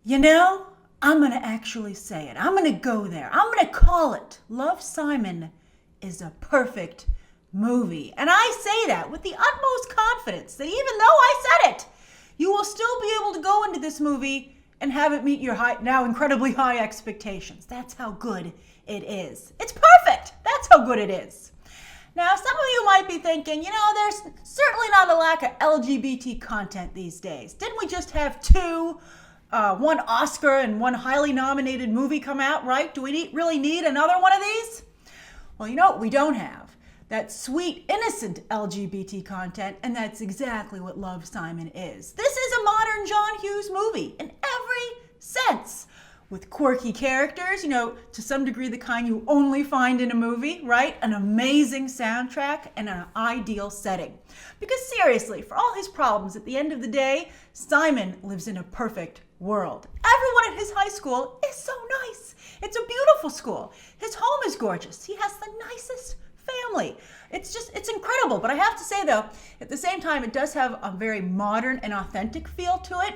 You know, I'm going to actually say it. I'm going to go there. I'm going to call it. Love, Simon is a perfect movie. And I say that with the utmost confidence that even though I said it, you will still be able to go into this movie and have it meet your now incredibly high expectations. That's how good it is. It's perfect. That's how good it is. Now, some of you might be thinking, there's certainly not a lack of LGBT content these days. Didn't we just have one Oscar and one highly nominated movie come out, right? Do we really need another one of these? Well, you know what we don't have? That sweet, innocent LGBT content, and that's exactly what Love, Simon is. This is a modern John Hughes movie in every sense, with quirky characters, to some degree the kind you only find in a movie, right? An amazing soundtrack and an ideal setting. Because seriously, for all his problems, at the end of the day, Simon lives in a perfect world. Everyone at his high school is so nice. It's a beautiful school. His home is gorgeous. He has the nicest family. It's incredible. But I have to say though, at the same time, it does have a very modern and authentic feel to it.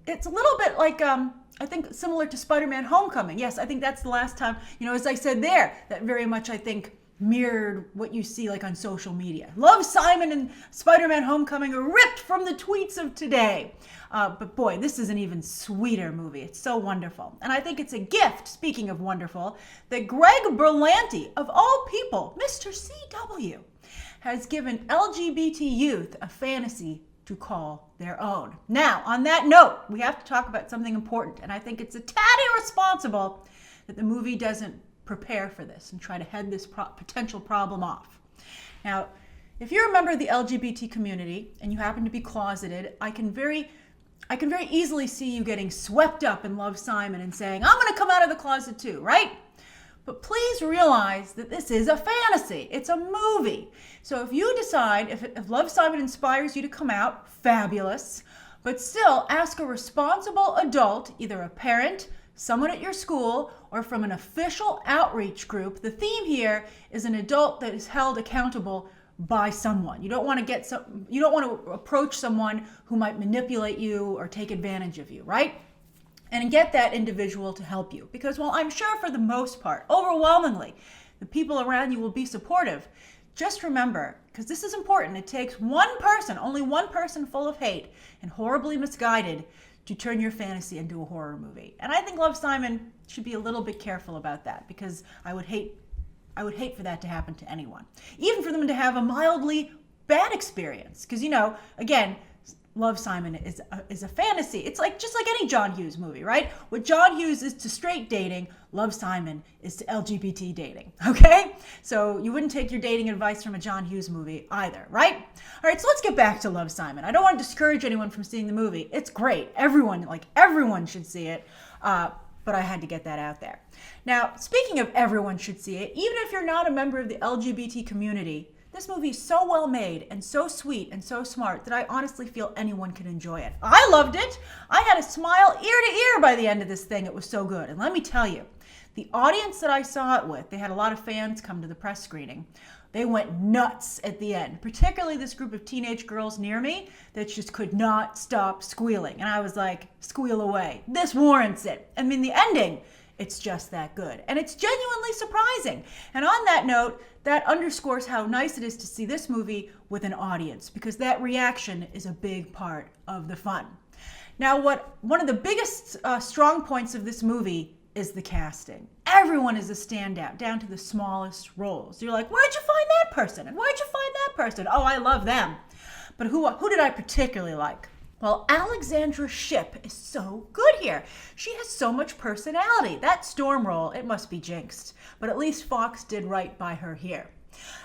It's a little bit like, I think similar to Spider-Man Homecoming. Yes, I think that's the last time, as I said there, that very much I think mirrored what you see like on social media. Love, Simon and Spider-Man Homecoming are ripped from the tweets of today. But boy, this is an even sweeter movie. It's so wonderful. And I think it's a gift, speaking of wonderful, that Greg Berlanti, of all people, Mr. CW, has given LGBT youth a fantasy to call their own. Now, on that note, we have to talk about something important, and I think it's a tad irresponsible that the movie doesn't prepare for this and try to head this potential problem off. Now, if you're a member of the LGBT community and you happen to be closeted, I can very easily see you getting swept up in Love, Simon and saying, I'm going to come out of the closet too, right? But please realize that this is a fantasy. It's a movie. So if you decide, if Love, Simon inspires you to come out, fabulous. But still, ask a responsible adult, either a parent, someone at your school, or from an official outreach group. The theme here is an adult that is held accountable by someone. You don't want to approach someone who might manipulate you or take advantage of you, right? And get that individual to help you. Because while I'm sure for the most part, overwhelmingly, the people around you will be supportive, just remember, because this is important, it takes one person, only one person full of hate and horribly misguided to turn your fantasy into a horror movie. And I think Love, Simon should be a little bit careful about that, because I would hate for that to happen to anyone. Even for them to have a mildly bad experience. Because, again, Love, Simon is a fantasy. It's just like any John Hughes movie, right? What John Hughes is to straight dating, Love, Simon is to LGBT dating, okay? So you wouldn't take your dating advice from a John Hughes movie either, right? All right, so let's get back to Love, Simon. I don't want to discourage anyone from seeing the movie. It's great. Everyone should see it. But I had to get that out there. Now, speaking of everyone should see it, even if you're not a member of the LGBT community, this movie is so well made and so sweet and so smart that I honestly feel anyone can enjoy it. I loved it. I had a smile ear to ear by the end of this thing. It was so good. And let me tell you, the audience that I saw it with, they had a lot of fans come to the press screening. They went nuts at the end, particularly this group of teenage girls near me that just could not stop squealing. And I was like, squeal away. This warrants it. I mean, the ending, it's just that good. And it's genuinely surprising. And on that note, that underscores how nice it is to see this movie with an audience, because that reaction is a big part of the fun. Now, one of the biggest strong points of this movie is the casting. Everyone is a standout, down to the smallest roles. You're like, where'd you find that person? And where'd you find that person? Oh, I love them. But who did I particularly like? Well, Alexandra Shipp is so good here. She has so much personality. That Storm role, it must be jinxed. But at least Fox did right by her here.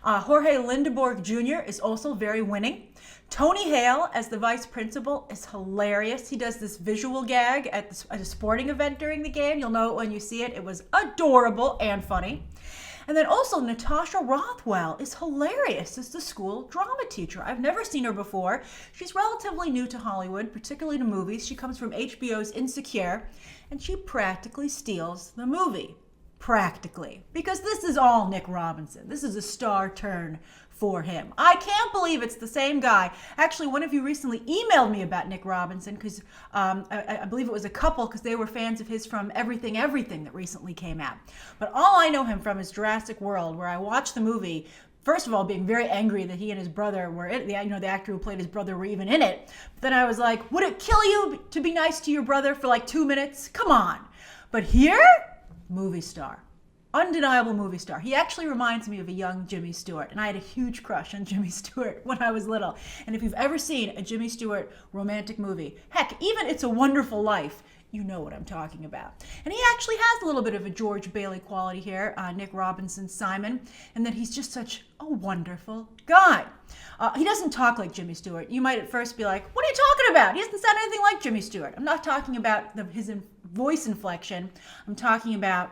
Jorge Lindeborg Jr. is also very winning. Tony Hale as the vice principal is hilarious. He does this visual gag at a sporting event during the game. You'll know it when you see it. It was adorable and funny. And then also Natasha Rothwell is hilarious as the school drama teacher. I've never seen her before. She's relatively new to Hollywood, particularly to movies. She comes from HBO's Insecure, and she practically steals the movie. Practically. Because this is all Nick Robinson. This is a star turn for him. I can't believe it's the same guy. Actually, one of you recently emailed me about Nick Robinson because I believe it was a couple because they were fans of his from Everything Everything that recently came out. But all I know him from is Jurassic World, where I watched the movie, first of all, being very angry that he and his brother were in it. The actor who played his brother were even in it. But then I was like, would it kill you to be nice to your brother for like 2 minutes? Come on. But here, movie star. Undeniable movie star. He actually reminds me of a young Jimmy Stewart, and I had a huge crush on Jimmy Stewart when I was little. And if you've ever seen a Jimmy Stewart romantic movie, heck, even It's a Wonderful Life, you know what I'm talking about. And he actually has a little bit of a George Bailey quality here, Nick Robinson Simon, and that he's just such a wonderful guy. He doesn't talk like Jimmy Stewart. You might at first be like, what are you talking about? He doesn't sound anything like Jimmy Stewart. I'm not talking about his voice inflection. I'm talking about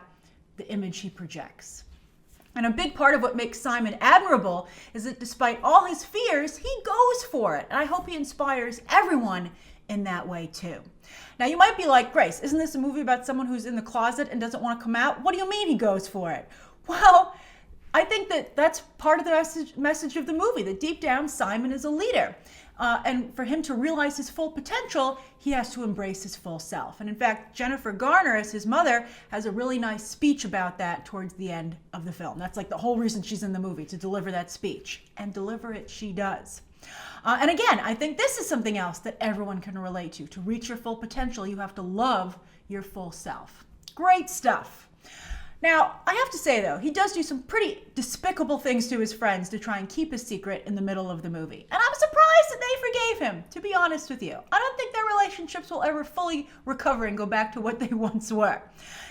the image he projects. And a big part of what makes Simon admirable is that despite all his fears, he goes for it. And I hope he inspires everyone in that way too. Now you might be like, Grace, isn't this a movie about someone who's in the closet and doesn't want to come out? What do you mean he goes for it? Well, I think that that's part of the message of the movie, that deep down Simon is a leader. And for him to realize his full potential, he has to embrace his full self. And in fact, Jennifer Garner, as his mother, has a really nice speech about that towards the end of the film. That's like the whole reason she's in the movie, to deliver that speech. And deliver it she does. And again, I think this is something else that everyone can relate to. To reach your full potential, you have to love your full self. Great stuff. Now, I have to say, though, he does do some pretty despicable things to his friends to try and keep his secret in the middle of the movie. And I'm surprised that they forgave him, to be honest with you. I don't think their relationships will ever fully recover and go back to what they once were.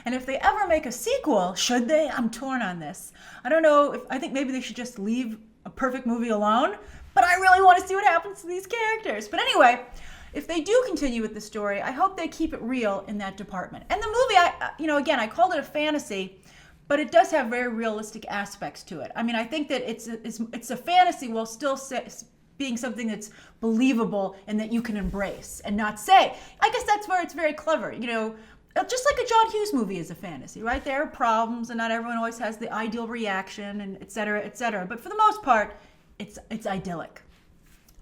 And if they ever make a sequel, should they? I'm torn on this. I don't know. I think maybe they should just leave A Perfect Movie alone. But I really want to see what happens to these characters. But anyway, if they do continue with the story, I hope they keep it real in that department. And the movie, again, I called it a fantasy, but it does have very realistic aspects to it. I mean, I think that it's a fantasy while still being something that's believable and that you can embrace and not say. I guess that's where it's very clever. Just like a John Hughes movie is a fantasy, right? There are problems, and not everyone always has the ideal reaction, and et cetera, et cetera. But for the most part, it's idyllic.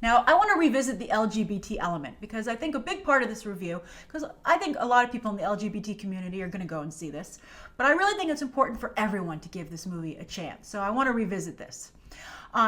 Now, I want to revisit the LGBT element because I think a big part of this review, because I think a lot of people in the LGBT community are going to go and see this, but I really think it's important for everyone to give this movie a chance. So I want to revisit this.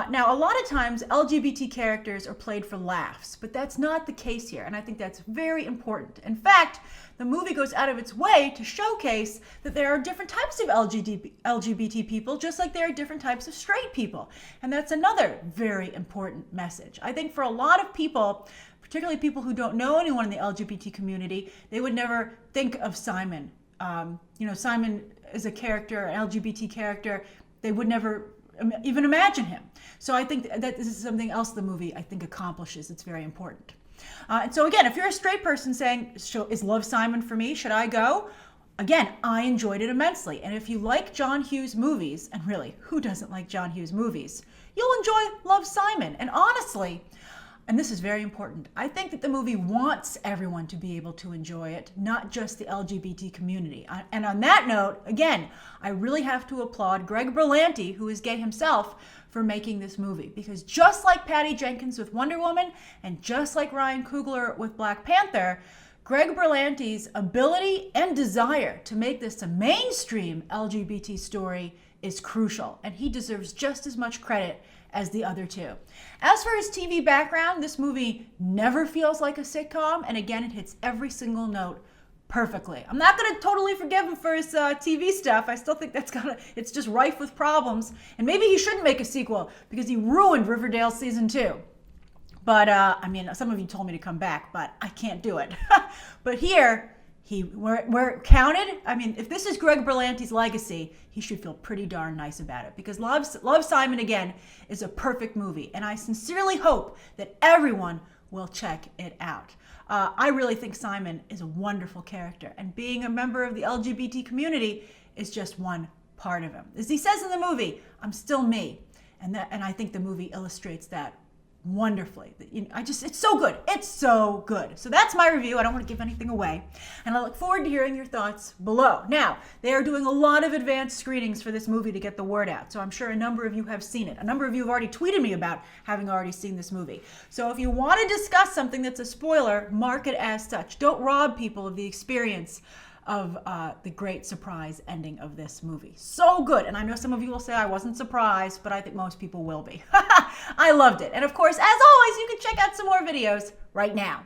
Now, a lot of times LGBT characters are played for laughs, but that's not the case here, and I think that's very important. In fact, the movie goes out of its way to showcase that there are different types of LGBT people, just like there are different types of straight people, and that's another very important message. I think for a lot of people, particularly people who don't know anyone in the LGBT community, they would never think of Simon. Simon is a character, an LGBT character. They would never even imagine him. So I think that this is something else the movie, I think, accomplishes. It's very important. And so again, if you're a straight person saying, is Love Simon for me? Should I go? Again, I enjoyed it immensely. And if you like John Hughes movies, and really, who doesn't like John Hughes movies? You'll enjoy Love Simon. And honestly, and this is very important, I think that the movie wants everyone to be able to enjoy it, not just the LGBT community. And on that note, again, I really have to applaud Greg Berlanti, who is gay himself, for making this movie. Because just like Patty Jenkins with Wonder Woman, and just like Ryan Coogler with Black Panther, Greg Berlanti's ability and desire to make this a mainstream LGBT story is crucial, and he deserves just as much credit as the other two. As for his TV background, this movie never feels like a sitcom, and again, it hits every single note perfectly. I'm not going to totally forgive him for his TV stuff. I still think it's just rife with problems, and maybe he shouldn't make a sequel because he ruined Riverdale season 2. But some of you told me to come back, but I can't do it. But here, we're counted. I mean, if this is Greg Berlanti's legacy, he should feel pretty darn nice about it, because Love Simon, again, is a perfect movie, and I sincerely hope that everyone will check it out. I really think Simon is a wonderful character, and being a member of the LGBT community is just one part of him. As he says in the movie, I'm still me, and I think the movie illustrates that wonderfully. It's so good. It's so good. So that's my review. I don't want to give anything away. And I look forward to hearing your thoughts below. Now, they are doing a lot of advanced screenings for this movie to get the word out. So I'm sure a number of you have seen it. A number of you have already tweeted me about having already seen this movie. So if you want to discuss something that's a spoiler, mark it as such. Don't rob people of the experience of the great surprise ending of this movie. So good. And I know some of you will say I wasn't surprised, but I think most people will be. I loved it. And of course, as always, you can check out some more videos right now.